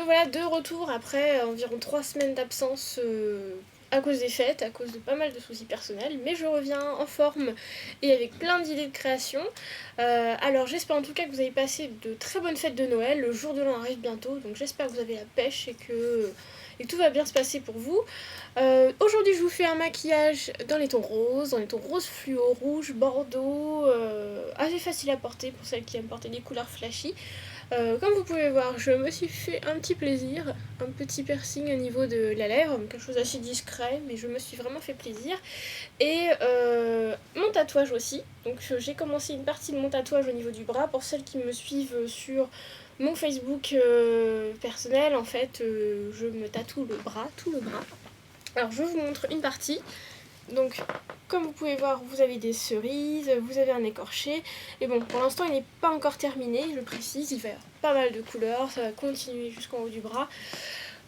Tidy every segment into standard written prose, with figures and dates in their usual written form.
voilà, de retour après environ 3 semaines d'absence à cause des fêtes, à cause de pas mal de soucis personnels, mais je reviens en forme et avec plein d'idées de création. Alors j'espère en tout cas que vous avez passé de très bonnes fêtes de Noël, le jour de l'an arrive bientôt, donc j'espère que vous avez la pêche et que tout va bien se passer pour vous. Aujourd'hui je vous fais un maquillage dans les tons roses fluo, rouge, bordeaux, assez facile à porter pour celles qui aiment porter des couleurs flashy. Comme vous pouvez voir, je me suis fait un petit plaisir, un petit piercing au niveau de la lèvre, quelque chose d'assez discret, mais je me suis vraiment fait plaisir. Et mon tatouage aussi, donc j'ai commencé une partie de mon tatouage au niveau du bras. Pour celles qui me suivent sur mon Facebook personnel, en fait, je me tatoue le bras, tout le bras. Alors je vous montre une partie. Donc, comme vous pouvez voir, vous avez des cerises, vous avez un écorché. Et bon, pour l'instant, il n'est pas encore terminé, je le précise. Il va y avoir pas mal de couleurs, ça va continuer jusqu'en haut du bras.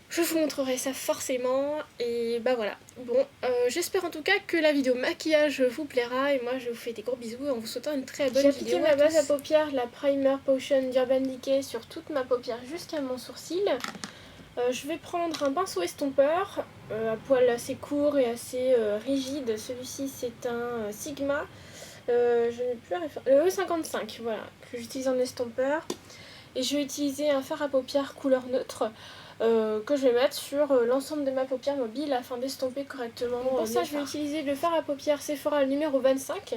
Je vous montrerai ça forcément. Et bah voilà. Bon, j'espère en tout cas que la vidéo maquillage vous plaira. Et moi, je vous fais des gros bisous en vous souhaitant une très bonne vidéo. J'ai appliqué ma base à paupières, la Primer Potion d'Urban Decay sur toute ma paupière jusqu'à mon sourcil. Je vais prendre un pinceau estompeur à poil assez court et assez rigide. Celui-ci c'est un Sigma, je n'ai plus la référence, le E55, voilà, que j'utilise en estompeur. Et je vais utiliser un fard à paupières couleur neutre que je vais mettre sur l'ensemble de ma paupière mobile afin d'estomper correctement. Pour ça je vais utiliser le fard à paupières Sephora le numéro 25,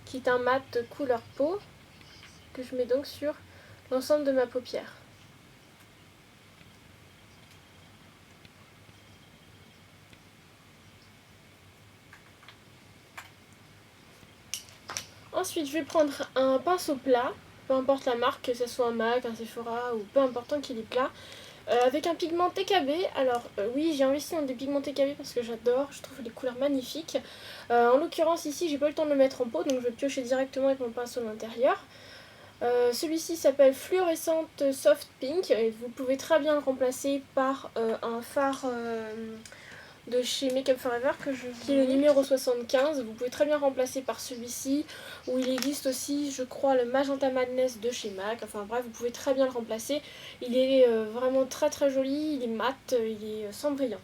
qui est un mat couleur peau, que je mets donc sur l'ensemble de ma paupière. Ensuite, je vais prendre un pinceau plat, peu importe la marque, que ce soit un MAC, un Sephora ou peu importe tant qu'il est plat, avec un pigment TKB. Alors oui, j'ai investi dans des pigments TKB parce que j'adore, je trouve les couleurs magnifiques. En l'occurrence ici, j'ai pas eu le temps de le mettre en pot, donc je vais piocher directement avec mon pinceau à l'intérieur. Celui-ci s'appelle Fluorescente Soft Pink et vous pouvez très bien le remplacer par un fard de chez Make Up For Ever qui est le numéro 75. Vous pouvez très bien remplacer par celui-ci, ou il existe aussi je crois le Magenta Madness de chez MAC. Enfin bref, vous pouvez très bien le remplacer. Il est vraiment très très joli, il est mat, il est sans brillant.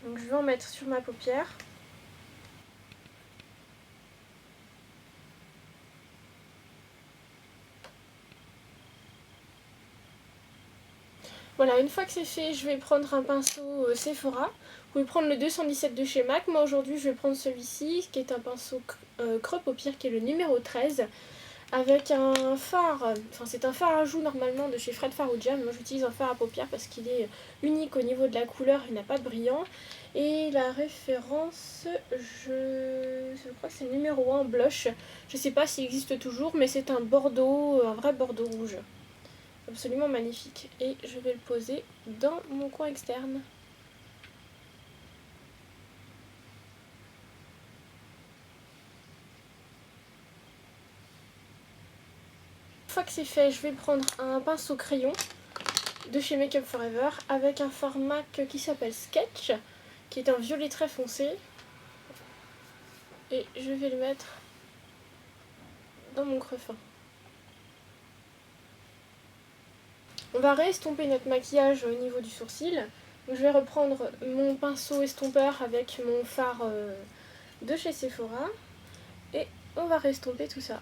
Donc je vais en mettre sur ma paupière. Voilà, une fois que c'est fait, je vais prendre un pinceau Sephora. Vous pouvez prendre le 217 de chez MAC. Moi aujourd'hui, je vais prendre celui-ci, qui est un pinceau creux paupières, qui est le numéro 13. Avec un fard, enfin c'est un fard à joues normalement de chez Fred Farrugia, mais moi j'utilise un fard à paupières parce qu'il est unique au niveau de la couleur, il n'a pas de brillant. Et la référence, je crois que c'est le numéro 1 blush. Je sais pas s'il existe toujours, mais c'est un bordeaux, un vrai bordeaux rouge. Absolument magnifique. Et je vais le poser dans mon coin externe. Une fois que c'est fait, je vais prendre un pinceau crayon de chez Make Up For Ever avec un fard MAC qui s'appelle Sketch, qui est un violet très foncé. Et je vais le mettre dans mon creux fin. On va réestomper notre maquillage au niveau du sourcil. Donc je vais reprendre mon pinceau estompeur avec mon fard de chez Sephora. Et on va réestomper tout ça.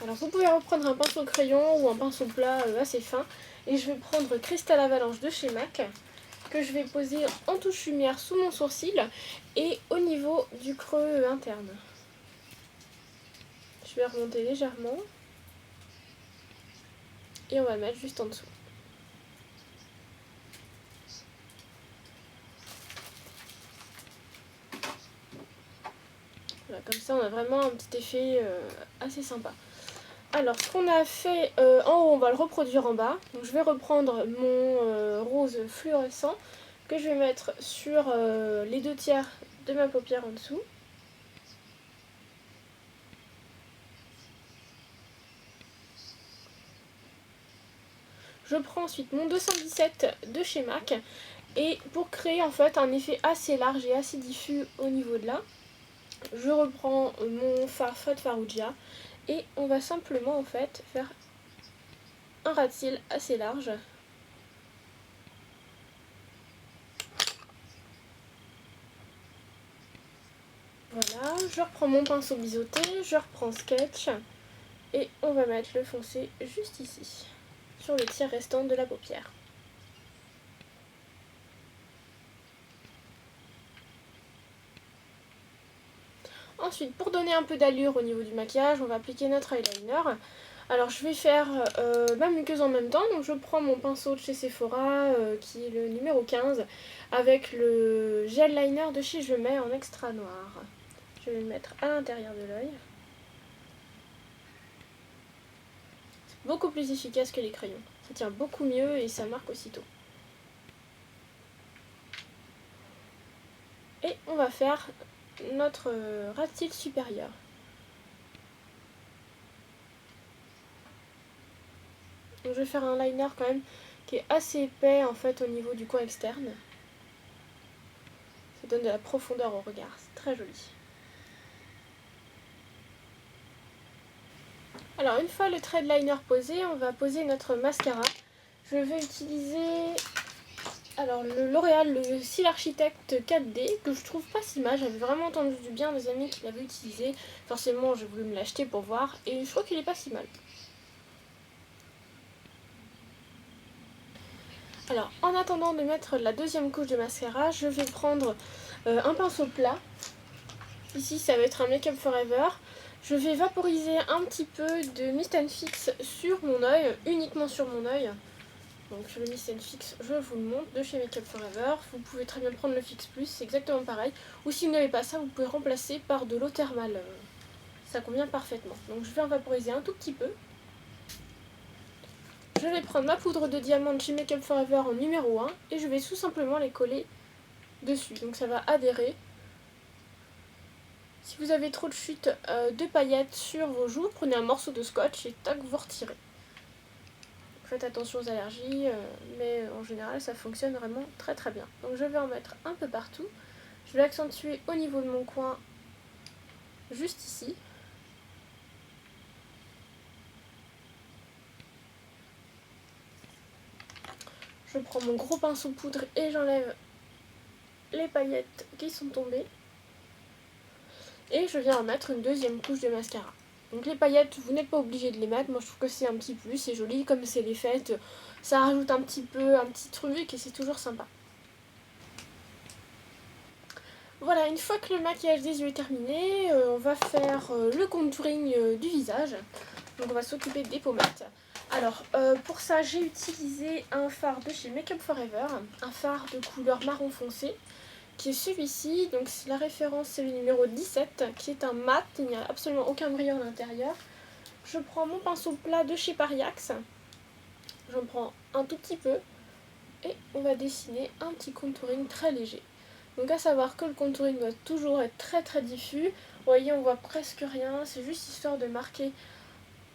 Alors vous pouvez reprendre un pinceau crayon ou un pinceau plat assez fin. Et je vais prendre Cristal Avalanche de chez MAC, que je vais poser en touche lumière sous mon sourcil et au niveau du creux interne. Je vais remonter légèrement et on va le mettre juste en dessous. Voilà, comme ça on a vraiment un petit effet assez sympa. Alors ce qu'on a fait en haut, on va le reproduire en bas. Donc je vais reprendre mon rose fluorescent que je vais mettre sur les 2/3 de ma paupière en dessous. Je prends ensuite mon 217 de chez MAC et pour créer en fait un effet assez large et assez diffus au niveau de là, je reprends mon fard Fred Farrugia Et on va simplement en fait faire un ras de cils assez large. Voilà, je reprends mon pinceau biseauté, je reprends Sketch et on va mettre le foncé juste ici, sur le tiers restant de la paupière. Ensuite, pour donner un peu d'allure au niveau du maquillage, on va appliquer notre eyeliner. Alors je vais faire ma muqueuse en même temps, donc je prends mon pinceau de chez Sephora, qui est le numéro 15, avec le gel liner de chez Je Mets en extra noir. Je vais le mettre à l'intérieur de l'œil. C'est beaucoup plus efficace que les crayons. Ça tient beaucoup mieux et ça marque aussitôt. Et on va faire notre ras de cils supérieur. Donc je vais faire un liner quand même qui est assez épais en fait au niveau du coin externe. Ça donne de la profondeur au regard, c'est très joli. Alors une fois le trait de liner posé, on va poser notre mascara. Je vais utiliser le L'Oréal, le Cils Architect 4D, que je trouve pas si mal. J'avais vraiment entendu du bien des amis qui l'avaient utilisé. Forcément j'ai voulu me l'acheter pour voir et je trouve qu'il est pas si mal. Alors en attendant de mettre la deuxième couche de mascara, je vais prendre un pinceau plat. Ici ça va être un Make Up Forever. Je vais vaporiser un petit peu de Mist & Fix sur mon œil, uniquement sur mon œil. Donc le Mist & Fix, je vous le montre, de chez Make Up Forever. Vous pouvez très bien prendre le Fix Plus, c'est exactement pareil. Ou si vous n'avez pas ça, vous pouvez remplacer par de l'eau thermale. Ça convient parfaitement. Donc je vais en vaporiser un tout petit peu. Je vais prendre ma poudre de diamant de chez Make Up Forever en numéro 1 et je vais tout simplement les coller dessus. Donc ça va adhérer. Si vous avez trop de chutes de paillettes sur vos joues, prenez un morceau de scotch et tac, vous retirez. Faites attention aux allergies, mais en général ça fonctionne vraiment très très bien. Donc je vais en mettre un peu partout. Je vais accentuer au niveau de mon coin, juste ici. Je prends mon gros pinceau poudre et j'enlève les paillettes qui sont tombées. Et je viens en mettre une deuxième couche de mascara. Donc les paillettes, vous n'êtes pas obligé de les mettre. Moi je trouve que c'est un petit plus, c'est joli. Comme c'est les fêtes, ça rajoute un petit peu, un petit truc et c'est toujours sympa. Voilà, une fois que le maquillage des yeux est terminé, on va faire le contouring du visage. Donc on va s'occuper des pommettes. Alors pour ça j'ai utilisé un fard de chez Make Up Forever, un fard de couleur marron foncé, qui est celui-ci. Donc la référence c'est le numéro 17, qui est un mat, il n'y a absolument aucun brillant à l'intérieur. Je prends mon pinceau plat de chez Pariax, j'en prends un tout petit peu, et on va dessiner un petit contouring très léger. Donc à savoir que le contouring doit toujours être très très diffus. Vous voyez, on voit presque rien, c'est juste histoire de marquer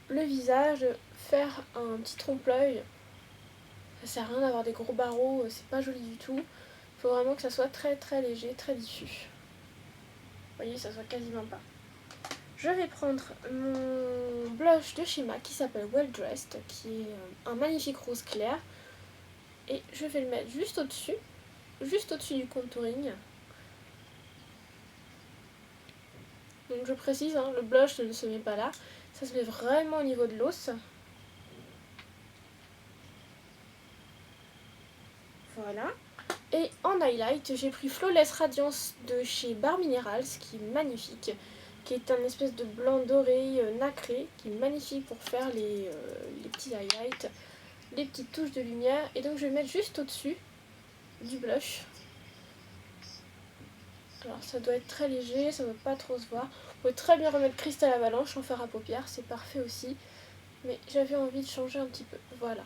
le visage, faire un petit trompe-l'œil. Ça sert à rien d'avoir des gros barreaux, c'est pas joli du tout. Il faut vraiment que ça soit très très léger, très diffus. Vous voyez, ça soit quasiment pas. Je vais prendre mon blush de chez MAC qui s'appelle Well Dressed, qui est un magnifique rose clair. Et je vais le mettre juste au-dessus du contouring. Donc je précise, le blush ne se met pas là, ça se met vraiment au niveau de l'os. Voilà. Et en highlight, j'ai pris Flawless Radiance de chez Bar Minerals, qui est magnifique, qui est un espèce de blanc doré nacré, qui est magnifique pour faire les petits highlights, les petites touches de lumière. Et donc je vais le mettre juste au-dessus du blush. Alors ça doit être très léger, ça ne doit pas trop se voir. Vous pouvez très bien remettre Cristal Avalanche en fer à paupières, c'est parfait aussi. Mais j'avais envie de changer un petit peu, voilà.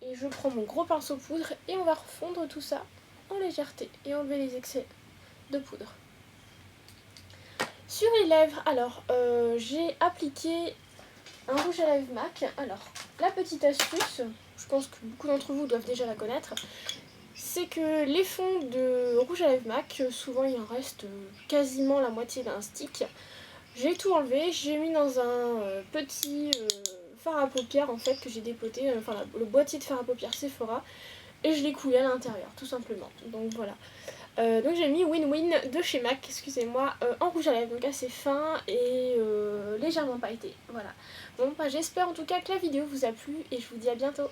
Et je prends mon gros pinceau poudre et on va refondre tout ça en légèreté et enlever les excès de poudre. Sur les lèvres, alors j'ai appliqué un rouge à lèvres MAC. Alors la petite astuce, je pense que beaucoup d'entre vous doivent déjà la connaître, c'est que les fonds de rouge à lèvres MAC, souvent il en reste quasiment la moitié d'un stick. J'ai tout enlevé, j'ai mis dans un petit fard à paupières en fait que j'ai dépoté, le boîtier de fard à paupières Sephora, et je l'ai coulé à l'intérieur tout simplement. Donc voilà. Donc j'ai mis Win-Win de chez MAC, excusez-moi, en rouge à lèvres, donc assez fin et légèrement pailleté. Voilà. Bon, bah, j'espère en tout cas que la vidéo vous a plu et je vous dis à bientôt.